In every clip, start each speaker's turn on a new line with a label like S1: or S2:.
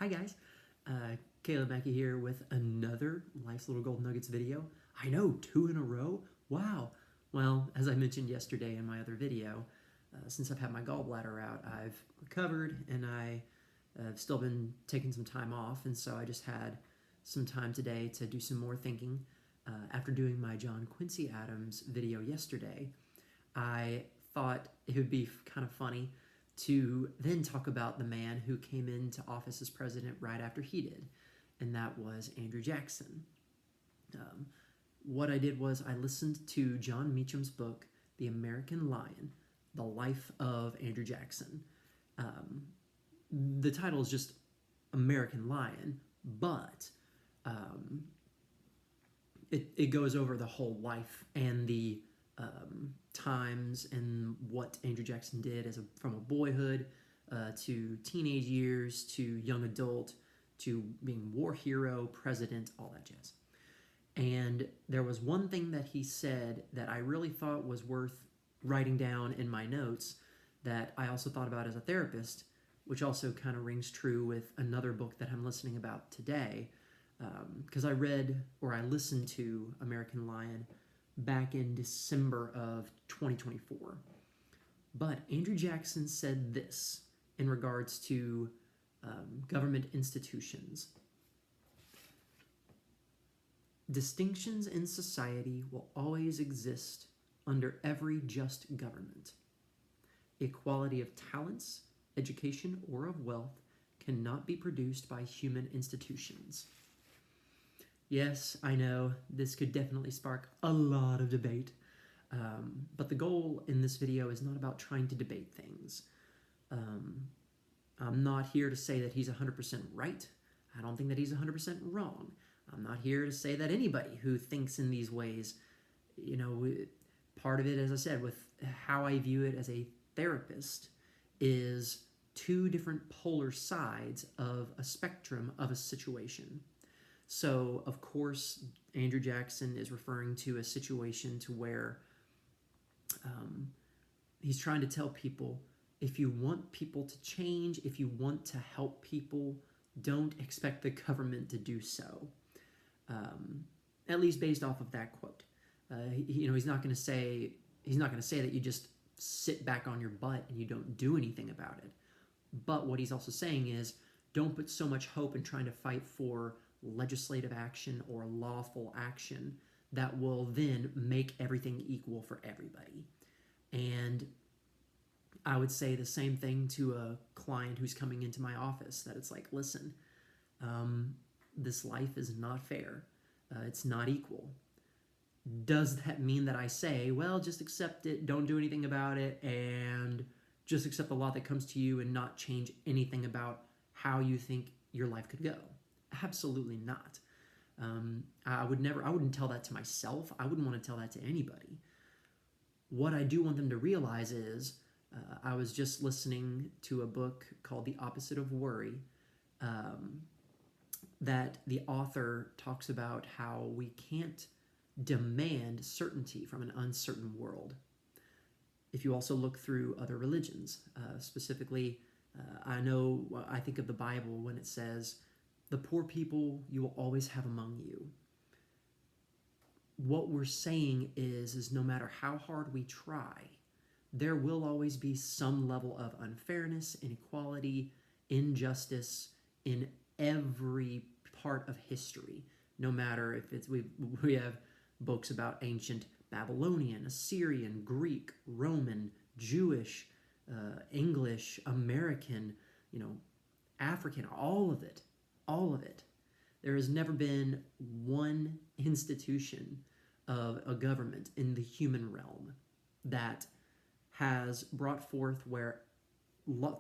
S1: Hi guys, Caleb Mackey here with another Life's Little Gold Nuggets video. I know, 2 in a row? Wow. Well, as I mentioned yesterday in my other video, since I've had my gallbladder out, I've recovered and I've still been taking some time off, and so I just had some time today to do some more thinking. After doing my John Quincy Adams video yesterday, I thought it would be kind of funny to then talk about the man who came into office as president right after he did, and that was Andrew Jackson. What I did was I listened to John Meacham's book, The American Lion, The Life of Andrew Jackson. The title is just American Lion, but it goes over the whole life and the times and what Andrew Jackson did from a boyhood to teenage years to young adult to being war hero, president, all that jazz. And there was one thing that he said that I really thought was worth writing down in my notes that I also thought about as a therapist, which also kind of rings true with another book that I'm listening about today, because I listened to American Lion back in December of 2024. But Andrew Jackson said this in regards to government institutions. Distinctions in society will always exist under every just government. Equality of talents, education, or of wealth cannot be produced by human institutions. Yes, I know, this could definitely spark a lot of debate, but the goal in this video is not about trying to debate things. I'm not here to say that he's 100% right. I don't think that he's 100% wrong. I'm not here to say that anybody who thinks in these ways, part of it, as I said, with how I view it as a therapist, is two different polar sides of a spectrum of a situation. So, of course, Andrew Jackson is referring to a situation to where he's trying to tell people, if you want people to change, if you want to help people, don't expect the government to do so. At least based off of that quote. He's not going to say that you just sit back on your butt and you don't do anything about it. But what he's also saying is, don't put so much hope in trying to fight for legislative action or lawful action that will then make everything equal for everybody. And I would say the same thing to a client who's coming into my office, that it's like, listen, this life is not fair. It's not equal. Does that mean that I say, well, just accept it, don't do anything about it, and just accept the law that comes to you and not change anything about how you think your life could go? Absolutely not. I wouldn't tell that to myself. I wouldn't want to tell that to anybody. What I do want them to realize is, I was just listening to a book called The Opposite of Worry, that the author talks about how we can't demand certainty from an uncertain world. If you also look through other religions, specifically, I think of the Bible when it says, the poor people you will always have among you. What we're saying is no matter how hard we try, there will always be some level of unfairness, inequality, injustice in every part of history. No matter if it's, we have books about ancient Babylonian, Assyrian, Greek, Roman, Jewish, English, American, African, all of it. There has never been one institution of a government in the human realm that has brought forth where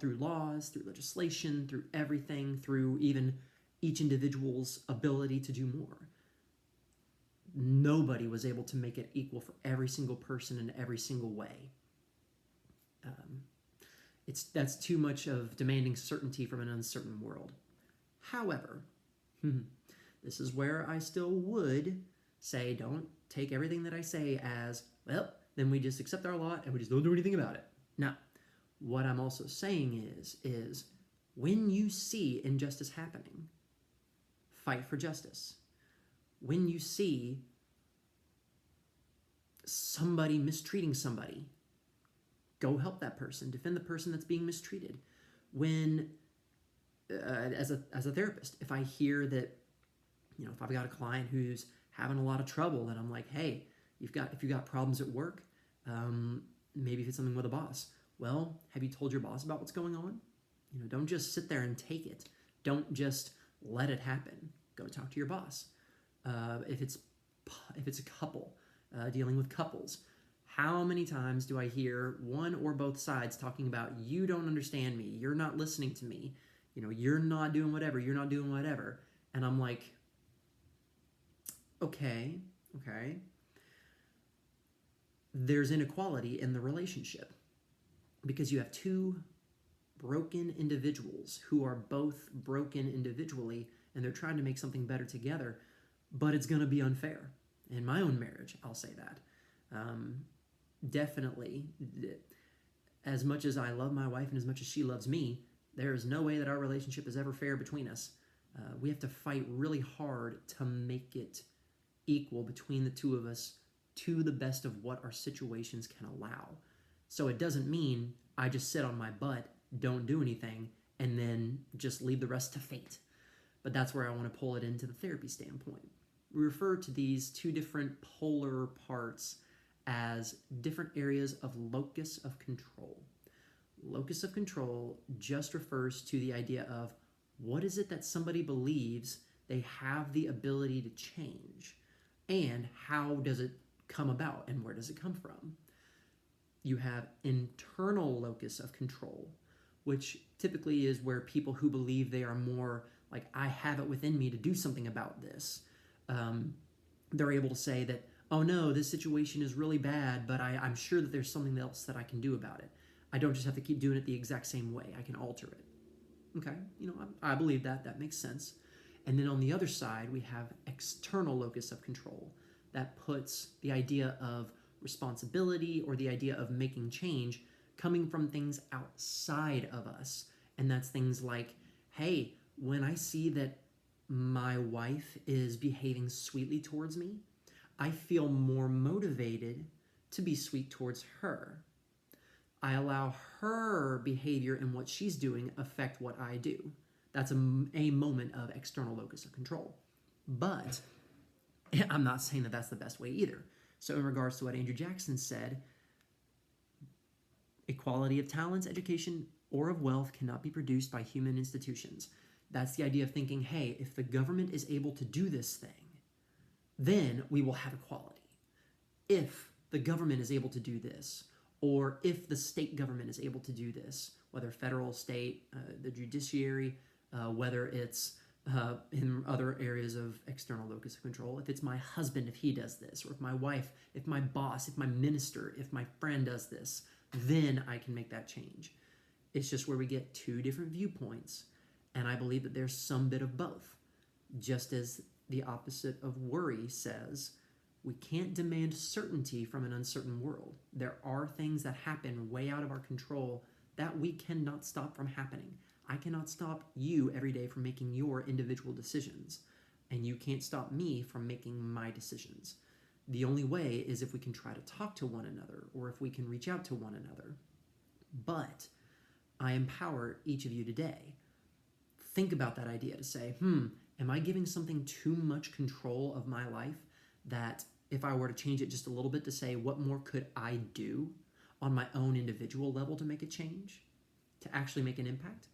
S1: through laws, through legislation, through everything, through even each individual's ability to do more, nobody was able to make it equal for every single person in every single way. That's too much of demanding certainty from an uncertain world. However, this is where I still would say, don't take everything that I say as, well, then we just accept our lot and we just don't do anything about it. Now, what I'm also saying is When you see injustice happening, fight for justice. When you see somebody mistreating somebody, go help that person, defend the person that's being mistreated. When, as a therapist, if I hear that, if I've got a client who's having a lot of trouble, and I'm like, hey, if you've got problems at work, maybe if it's something with a boss, well, have you told your boss about what's going on? Don't just sit there and take it. Don't just let it happen. Go talk to your boss. If it's a couple, dealing with couples, how many times do I hear one or both sides talking about, you don't understand me, you're not listening to me, you're not doing whatever, and I'm like, okay, there's inequality in the relationship because you have two broken individuals who are both broken individually, and they're trying to make something better together, but it's going to be unfair. In my own marriage, I'll say that. Definitely, as much as I love my wife and as much as she loves me, there is no way that our relationship is ever fair between us. We have to fight really hard to make it equal between the two of us to the best of what our situations can allow. So it doesn't mean I just sit on my butt, don't do anything, and then just leave the rest to fate. But that's where I want to pull it into the therapy standpoint. We refer to these two different polar parts as different areas of locus of control. Locus of control just refers to the idea of what is it that somebody believes they have the ability to change, and how does it come about, and where does it come from? You have internal locus of control, which typically is where people who believe they are more like, I have it within me to do something about this. They're able to say that, oh no, this situation is really bad, but I'm sure that there's something else that I can do about it. I don't just have to keep doing it the exact same way. I can alter it. Okay, I believe that. That makes sense. And then on the other side, we have external locus of control. That puts the idea of responsibility or the idea of making change coming from things outside of us. And that's things like, hey, when I see that my wife is behaving sweetly towards me, I feel more motivated to be sweet towards her. I allow her behavior and what she's doing affect what I do. That's a moment of external locus of control. But I'm not saying that that's the best way either. So in regards to what Andrew Jackson said, equality of talents, education, or of wealth cannot be produced by human institutions. That's the idea of thinking, hey, if the government is able to do this thing, then we will have equality. If the government is able to do this, or if the state government is able to do this, whether federal, state, the judiciary, whether it's in other areas of external locus of control, if it's my husband, if he does this, or if my wife, if my boss, if my minister, if my friend does this, then I can make that change. It's just where we get two different viewpoints, and I believe that there's some bit of both. Just as the opposite of worry says, we can't demand certainty from an uncertain world. There are things that happen way out of our control that we cannot stop from happening. I cannot stop you every day from making your individual decisions, and you can't stop me from making my decisions. The only way is if we can try to talk to one another, or if we can reach out to one another. But I empower each of you today. Think about that idea to say, am I giving something too much control of my life that if I were to change it just a little bit to say, what more could I do on my own individual level to make a change, to actually make an impact?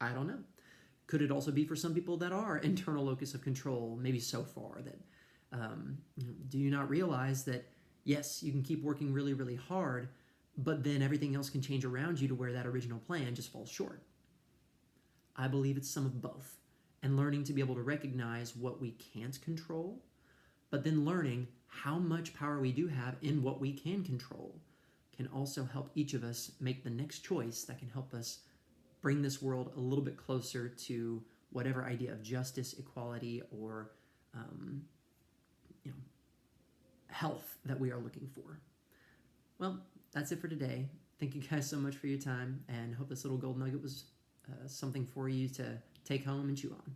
S1: I don't know. Could it also be for some people that are internal locus of control, maybe so far that, do you not realize that, yes, you can keep working really, really hard, but then everything else can change around you to where that original plan just falls short? I believe it's some of both. And learning to be able to recognize what we can't control, but then learning how much power we do have in what we can control can also help each of us make the next choice that can help us bring this world a little bit closer to whatever idea of justice, equality, or health that we are looking for. Well, that's it for today. Thank you guys so much for your time, and hope this little gold nugget was something for you to take home and chew on.